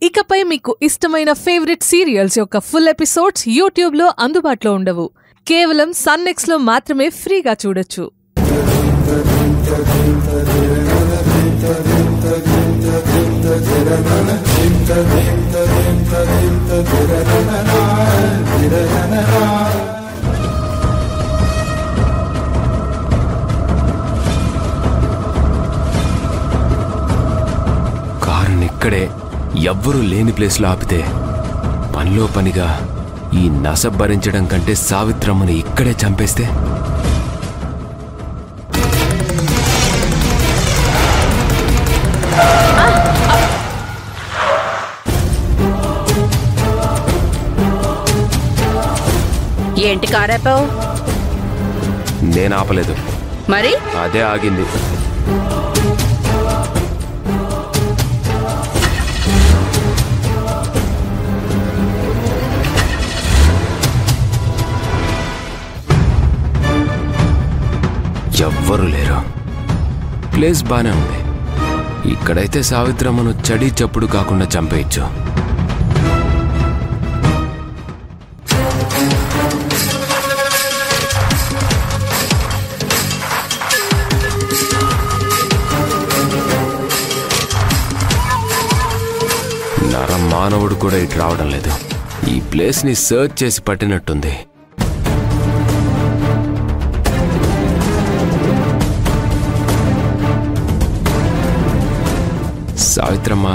ఇకపై మీకు ఇష్టమైన ఫేవరెట్ సీరియల్స్ యొక్క ఫుల్ ఎపిసోడ్స్ యూట్యూబ్లో అందుబాటులో ఉండవు. కేవలం సన్నెక్స్లో మాత్రమే ఫ్రీగా చూడొచ్చు. కారుని ఇక్కడే ఎవ్వరూ లేని ప్లేస్లో ఆపితే పనిలో పనిగా ఈ నస భరించడం కంటే సావిత్రమ్మని ఇక్కడే చంపేస్తే ఏంటి కారాపావు? నేను ఆపలేదు, మరి అదే ఆగింది. ఎవ్వరూ లేరు. ప్లేస్ బానే ఉంది. ఇక్కడైతే సావిత్రమ్మను చడి చప్పుడు కాకుండా చంపేయచ్చు. నరం మానవుడు కూడా ఇటు రావడం లేదు. ఈ ప్లేస్ని సర్చ్ చేసి పట్టినట్టుంది. సావిత్రమ్మ,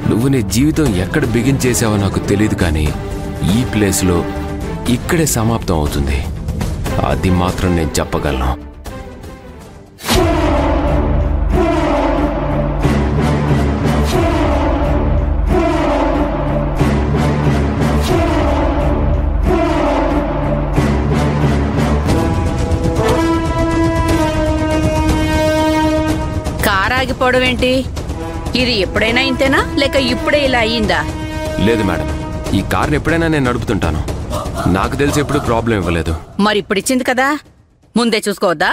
నువ్వు నీ జీవితం ఎక్కడ బిగించేసావో నాకు తెలియదు, కానీ ఈ ప్లేస్లో ఇక్కడే సమాప్తం అవుతుంది. అది మాత్రం నేను చెప్పగలను. కారాగిపోవడం ఏంటి? ఇది ఎప్పుడైనా ఇంతేనా, లేక ఇప్పుడే ఇలా అయ్యిందా? లేదు మేడం, ఈ కార్ని ఎప్పుడైనా నేను నడుపుతుంటాను. నాకు తెలిసి ఎప్పుడు ప్రాబ్లం ఇవ్వలేదు. మరి ఇప్పుడు ఇచ్చింది కదా, ముందే చూసుకోవద్దా?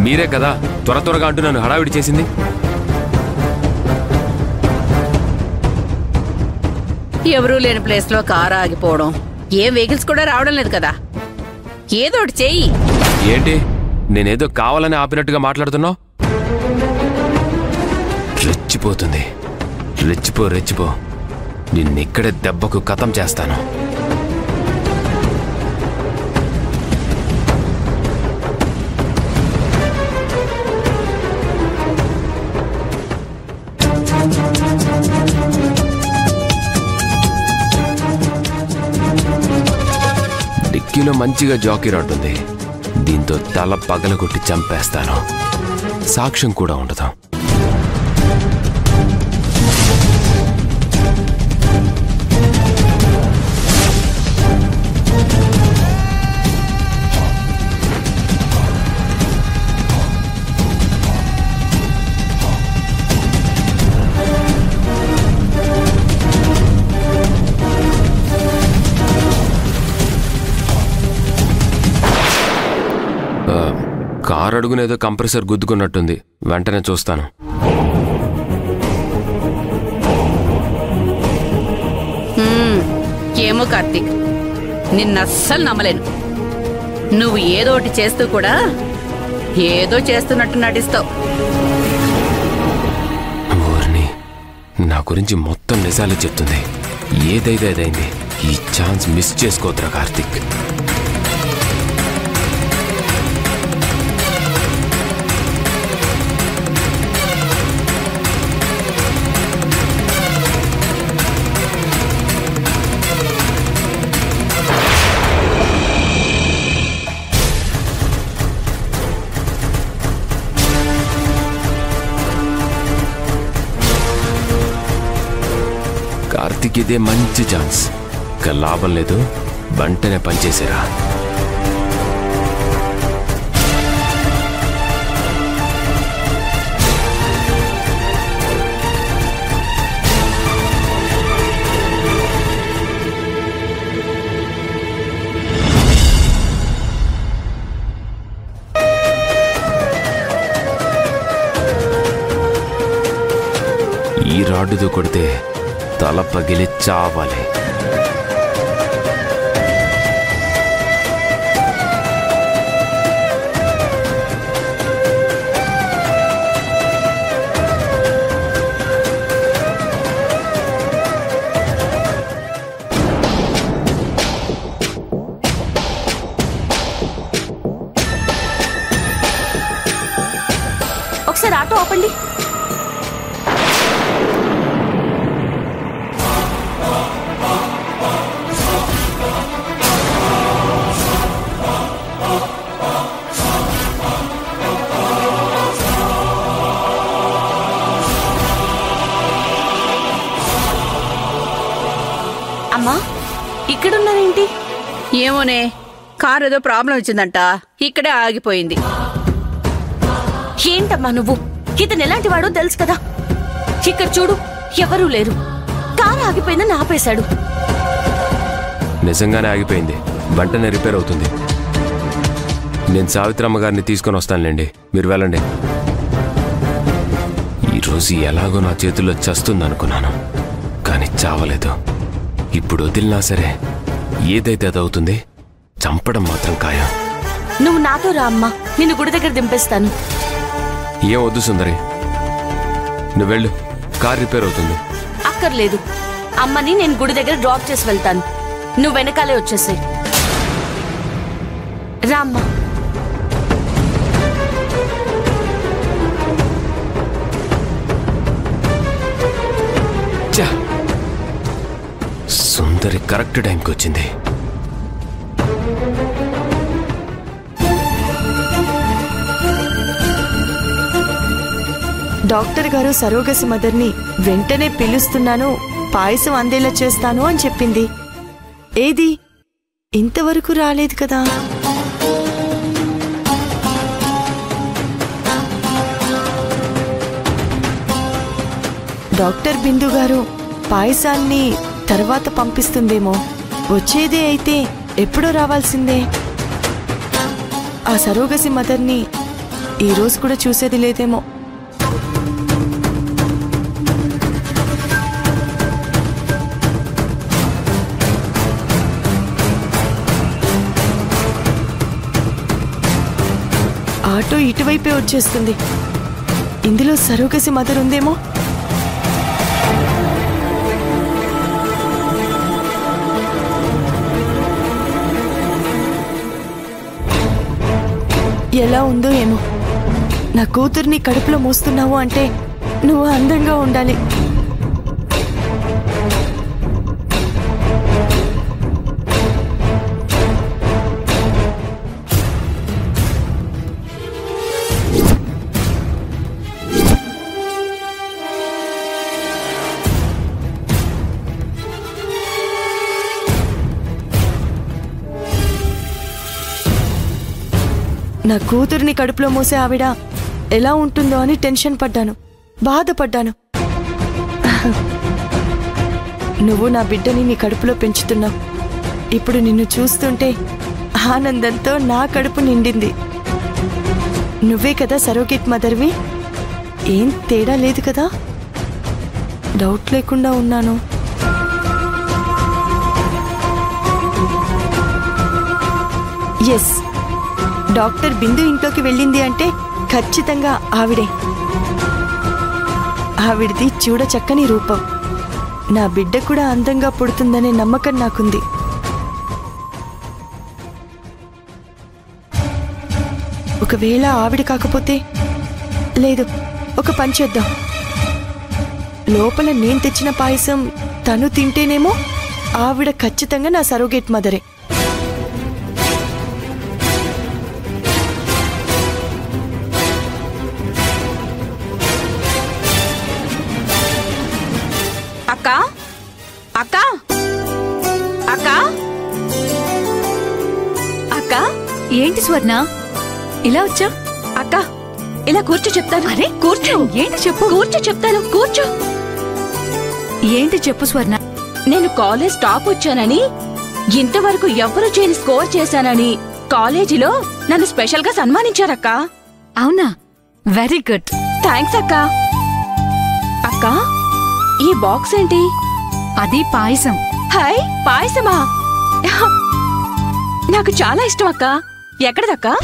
మీరే కదా త్వర త్వరగా అంటూ నన్ను హడావిడి చేసింది. ఎవరూ లేని ప్లేస్ లో కారు ఆగిపోవడం, ఏ వెహికల్స్ కూడా రావడం లేదు కదా. ఏదో ఒకటి చెయ్యి. ఏంటి, నేనేదో కావాలని ఆపినట్టుగా మాట్లాడుతున్నావు? రెచ్చిపోతుంది. రెచ్చిపో. నిన్నిక్కడే దెబ్బకు ఖతం చేస్తాను. డిక్కీలో మంచిగా జాకీ రాడ్ ఉంది. దీంతో తల పగలగొట్టి చంపేస్తాను. సాక్ష్యం కూడా ఉండదు. కారు అడుగునేదో కంప్రెసర్ గుద్దుకున్నట్టుంది. వెంటనే చూస్తాను. ఏమో కార్తీక్, నిన్నస్సలు నమ్మలేను. నువ్వు ఏదో ఒకటి చేస్తూ కూడా ఏదో చేస్తున్నట్టు నటిస్తావు. ఊరిని నా గురించి మొత్తం నిజాలే చెప్తుంది. ఏదైతే అదైంది. ఈ ఛాన్స్ మిస్ చేసుకోవద్దురా కార్తీక్. కార్తీక్, ఇదే మంచి ఛాన్స్. ఇక లాభం లేదు, వెంటనే పనిచేసారా. ఈ రాడ్డుతో కొడితే తల పగిలి చావాలి. ఒకసారి ఆటో ఆపండి. అమ్మా, ఇక్కడున్నారేంటి? ఏమోనే, కారు ఏదో ప్రాబ్లం వచ్చిందంట, ఇక్కడే ఆగిపోయింది. ఏంటమ్మా నువ్వు? ఇతను ఎలాంటి వాడో తెలుసు కదా. ఇక్కడ చూడు, ఎవరూ లేరు. కారు ఆగిపోయిందని ఆపేశాడు. నిజంగానే ఆగిపోయింది. వెంటనే రిపేర్ అవుతుంది. నేను సావిత్రమ్మ గారిని తీసుకొని వస్తానులేండి, మీరు వెళ్ళండి. ఈరోజు ఎలాగో నా చేతుల్లో చస్తుందనుకున్నాను, కానీ చావలేదు. ఇప్పుడు వదిలినా సరే ఏదైతే అదవుతుంది, చంపడం మాత్రం ఖాయం. నువ్వు నాతో రా అమ్మా, నిన్ను గుడి దగ్గర దింపేస్తాను. ఏం వద్దు సుందరి, నువ్వు వెళ్ళు, కార్ రిపేర్ అవుతుంది. అక్కర్లేదు, అమ్మని నేను గుడి దగ్గర డ్రాప్ చేసి వెళ్తాను. నువ్వు వెనకాలే వచ్చేసాయి. రా అమ్మా. సుందరి కరెక్ట్ టైంకి వచ్చింది. డాక్టర్ గారు సరోగసి మదర్ని వెంటనే పిలుస్తున్నాను, పాయసం అందేలా చేస్తాను అని చెప్పింది. ఏది ఇంతవరకు రాలేదు కదా? డాక్టర్ బిందు గారు పాయసాన్ని తర్వాత పంపిస్తుందేమో. వచ్చేదే అయితే ఎప్పుడో రావాల్సిందే. ఆ సరోగసి మదర్ని ఈరోజు కూడా చూసేది లేదేమో. ఆటో ఇటువైపే వచ్చేస్తుంది. ఇందులో సరోగసి మదర్ ఉందేమో. ఎలా ఉందో ఏమో. నా కూతుర్ని కడుపులో మోస్తున్నావు అంటే నువ్వు అందంగా ఉండాలి. నా కూతుర్ని కడుపులో మోసే ఆవిడ ఎలా ఉంటుందో అని టెన్షన్ పడ్డాను, బాధపడ్డాను. నువ్వు నా బిడ్డని నీ కడుపులో పెంచుతున్నావు. ఇప్పుడు నిన్ను చూస్తుంటే ఆనందంతో నా కడుపు నిండింది. నువ్వే కదా సరోగేట్ మదర్వి. ఏం తేడా లేదు కదా? డౌట్ లేకుండా ఉన్నాను. ఎస్, డాక్టర్ బిందు ఇంట్లోకి వెళ్ళింది అంటే ఖచ్చితంగా ఆవిడే. ఆవిడిది చూడ చక్కని రూపం. నా బిడ్డ కూడా అందంగా పుడుతుందనే నమ్మకం నాకుంది. ఒకవేళ ఆవిడ కాకపోతే, లేదు, ఒక పని చేద్దాం. లోపల నేను తెచ్చిన పాయసం తను తింటేనేమో ఆవిడ ఖచ్చితంగా నా సరోగేట్ మదరే. అక్క అక్క అక్క అక్క, ఏంటి స్వర్ణ ఇలా వచ్చా? అక్క, ఇలా కూర్చో చెప్తాను. అరే కూర్చో. ఏంటి చెప్పు. కూర్చో చెప్తాను, కూర్చో. ఏంటి చెప్పు స్వర్ణ. నేను కాలేజ్ టాప్ వచ్చానని, ఇంతవరకు ఎవ్వరూ చేయని స్కోర్ చేశానని కాలేజీలో నన్ను స్పెషల్ గా సన్మానించారక్క. అవునా? Very good. థ్యాంక్స్ అక్క. అక్క, ఈ బాక్స్ ఏంటి? అది పాయసం. హాయ్, పాయసమా? నాకు చాలా ఇష్టం అక్క. ఎక్కడదక్కా?